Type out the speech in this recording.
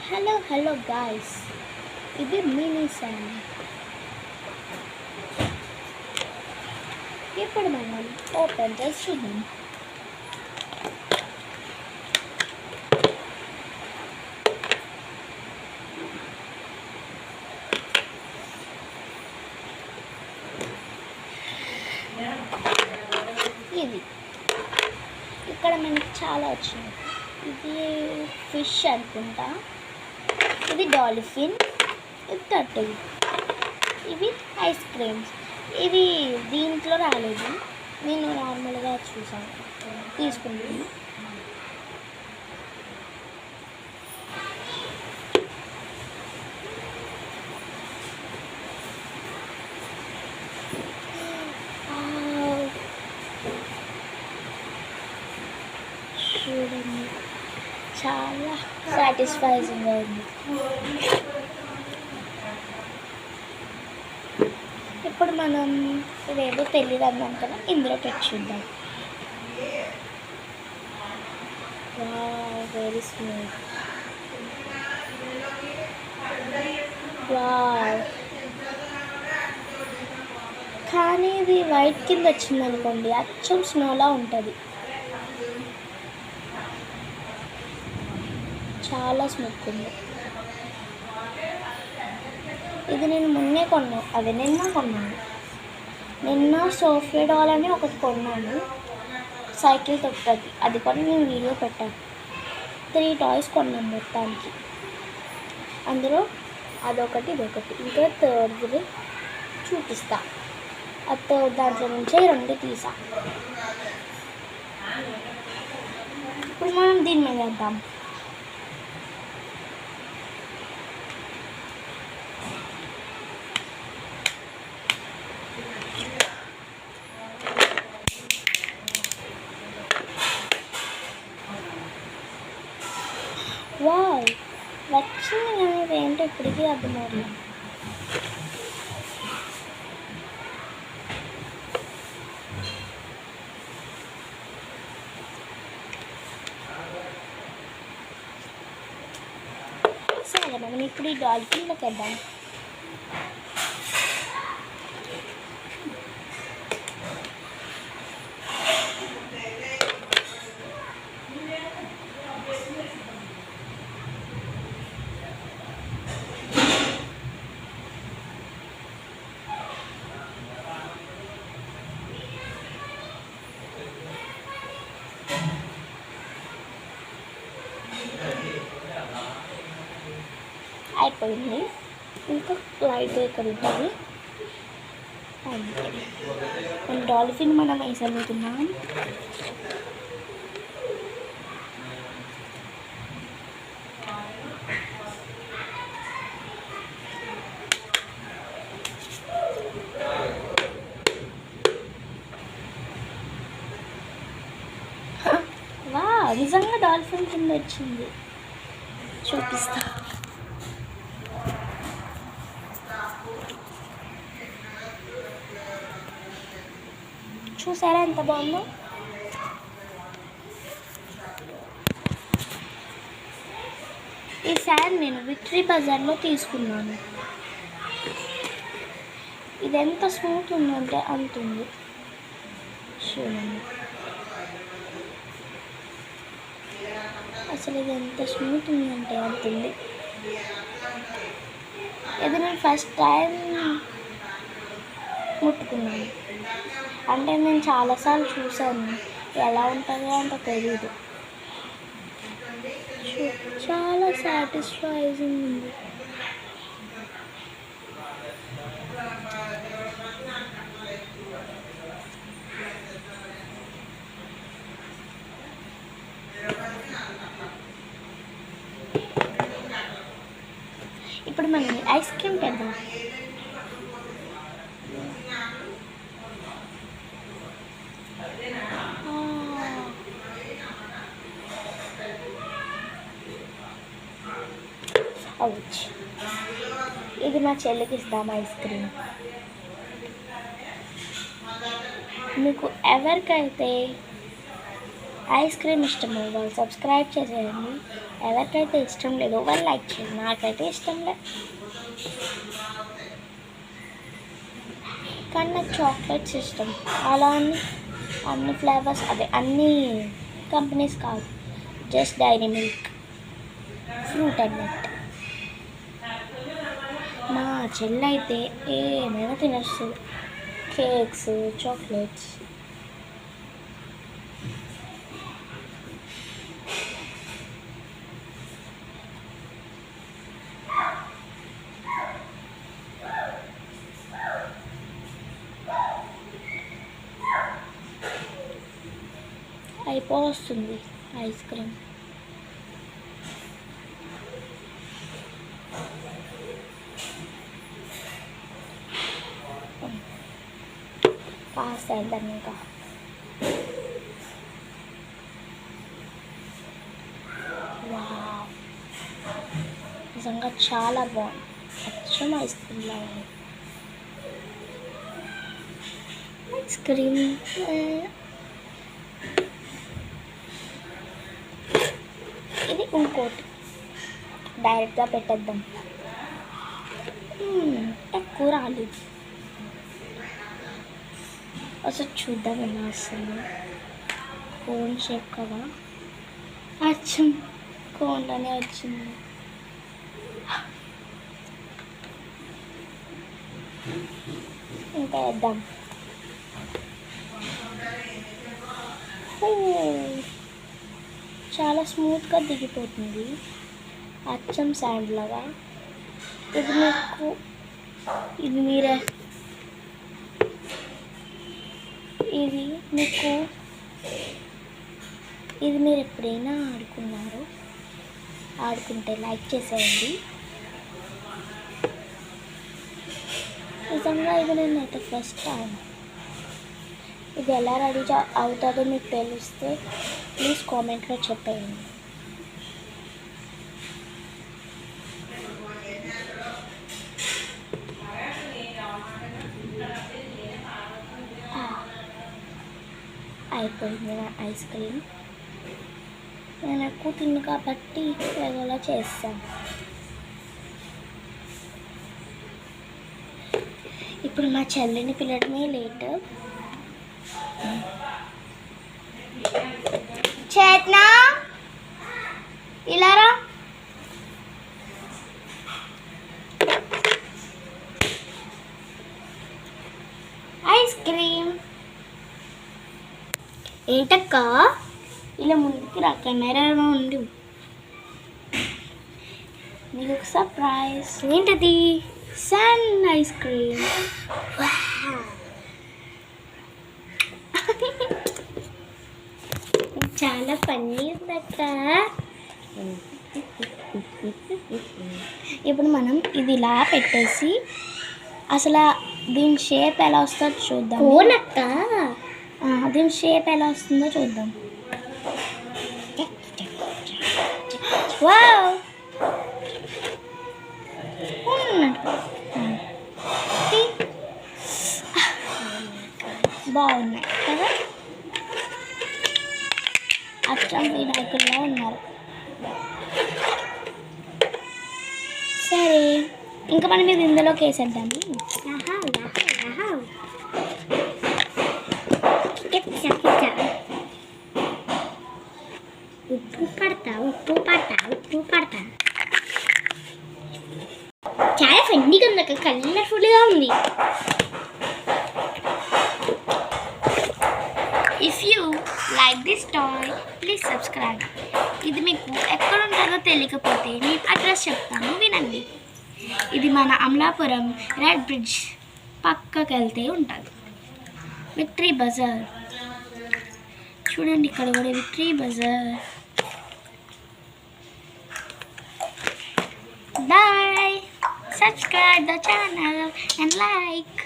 Hello guys, ఇది mini Sam. ఇప్పుడు మనం ఓపెన్ చేసి చూద్దాం. ఇది ఇక్కడ మనకి చాలా వచ్చినాయి. ఇది ఫిష్ అనుకుంటా, ఇది డాల్ఫిన్, ఇది టర్టిల్, ఇవి ఐస్ క్రీమ్స్. ఇవి దీంట్లో రాలేదు, నేను నార్మల్గా చూసాను తీసుకున్నాను. చూడండి, చాలా సాటిస్ఫైజింగ్గా ఉంది. ఇప్పుడు మనం ఇదేదో తెలియదు అన్నాం కదా, ఇందులో పెట్టి చూద్దాం. Very smooth. కానీ ఇది వైట్ కింద వచ్చింది అనుకోండి, అచ్చం స్నోలా ఉంటుంది. చాలా స్మూత్ ఉంది. ఇది నేను మొన్నే కొన్నాను, నిన్న సోఫియా డాల్ అని ఒకటి కొన్నాను, సైకిల్ తొక్కది. అది కూడా నేను వీడియో పెట్టాను. 3 టాయ్స్ కొన్నాను మొత్తానికి. అందులో అదొకటి, ఇదొకటి, ఇంకా థర్డ్ది చూపిస్తా. ఆ థర్డ్ దాంట్లో నుంచే 2 తీసా. ఇప్పుడు మనం దీని మీద వేద్దాం. వచ్చింది కానీ ఇదేంటో ఇప్పటికీ అర్థమవుతుంది. సరే, మనం ఇప్పుడు ఈ డాల్ఫిన్లోకి వెళ్దాం. అయిపోయింది, ఇంకా లైట్గా ఇక్కడ ఉంటుంది. మన డాల్ఫిన్ మనం వేసలుతున్నాం. నిజంగా డాల్ఫిన్ కింద వచ్చింది, చూపిస్తా. చూసారా ఎంత బాగుందో? ఈ ఫ్యాన్ నేను విక్టరీ బజార్లో తీసుకున్నాను. ఇది ఎంత స్మూత్ ఉందంటే అంత ఉంది. చూడండి, అసలు ఇది ఎంత స్మూత్ ఉందంటే అంత ఉంది. ఇది నేను ఫస్ట్ టైం ముట్టుకున్నాను, అంటే నేను చాలాసార్లు చూసాను, ఎలా ఉంటుందో అంత తెలీదు. చాలా సాటిస్ఫైజింగ్ ఉంది. ఇప్పుడు మనం ఐస్ క్రీమ్ పెడదాం. ఇది మా చెల్లికి ఇస్తాం ఐస్ క్రీమ్. మీకు ఎవరికైతే ఐస్ క్రీమ్ ఇష్టము వాళ్ళు సబ్స్క్రైబ్ చేసేయండి, ఎవరికైతే ఇష్టం లేదో వాళ్ళు లైక్ చేయండి. నాకైతే ఇష్టం లేదు, కానీ నాకు చాక్లెట్స్ ఇష్టం. అలా అన్ని ఫ్లేవర్స్, అదే అన్ని కంపెనీస్ కాదు, just dairy milk, fruit and nut. మా చెల్లైతే ఏమైనా తినేస్తుంది, కేక్స్, చాక్లెట్స్. అయిపోతుంది ఐస్ క్రీమ్. కాస్త వెళ్దాం ఇంకా. వావ్, నిజంగా చాలా బాగుంది, అచ్చం ఐస్ క్రీమ్ లాగా ఉంది. ఐస్ క్రీమ్ ఇది ఇంకోటి డైరెక్ట్గా పెట్టేద్దాం. ఎక్కువ రాలేదు, అసలు చూద్దాం ఎలా వస్తుంది. కోన్ షేప్ కదా, అచ్చం కోన్లోనే వచ్చింది. ఇంకా వేద్దాం. చాలా స్మూత్గా దిగిపోతుంది, అచ్చం శాండ్ లాగా. ఇది మీరు ఎప్పుడైనా ఆడుకుంటే లైక్ చేసేయండి. నిజంగా ఇది నేనైతే ఫస్ట్ టైం. ఇది ఎలా రెడీ అవుతుందో మీకు తెలిస్తే ప్లీజ్ కామెంట్లో చెప్పేయండి. అయిపోయింది నా ఐస్ క్రీమ్. నేను ఎక్కువ తిన్ను కాబట్టి ఏదోలా చేస్తాను. ఇప్పుడు మా చెల్లిని పిల్లడమే లేట్. చేతనా ఇలారా. ఐస్ క్రీమ్ ఏంటక్క ఇలా ముందుకి రా, కెమెరాలో ఉండు, నీకు ఒక సర్ప్రైజ్. ఏంటది? Sun ice cream. చాలా ఫన్నీ ఉందక్క. ఇప్పుడు మనం ఇది ఇలా పెట్టేసి అసలు దీని షేప్ ఎలా వస్తుందో చూద్దాం. కోనక్క, దీని షేప్ ఎలా వస్తుందో చూద్దాం. వావ్, బాగున్నాయి కదా, అచ్చం వినాయకుల్లా ఉన్నారు. సరే, ఇంకా మనం ఇది ఇందులోకి వేసేద్దాము. ఉప్పు పడతా. చాలా ఫన్నీగా ఉంది అక్క, కలర్ఫుల్గా ఉంది. If you like this toy please subscribe. ఇది మీకు ఎక్కడ ఉంటుందో తెలియకపోతే నేను అడ్రస్ చెప్తాను, వినండి. ఇది మన అమలాపురం రెడ్ బ్రిడ్జ్ పక్కకి వెళ్తే ఉంటుంది, విక్టరీ బజార్. చూడండి ఇక్కడ కూడా Victory Bazaar. Bye. Subscribe the channel and like.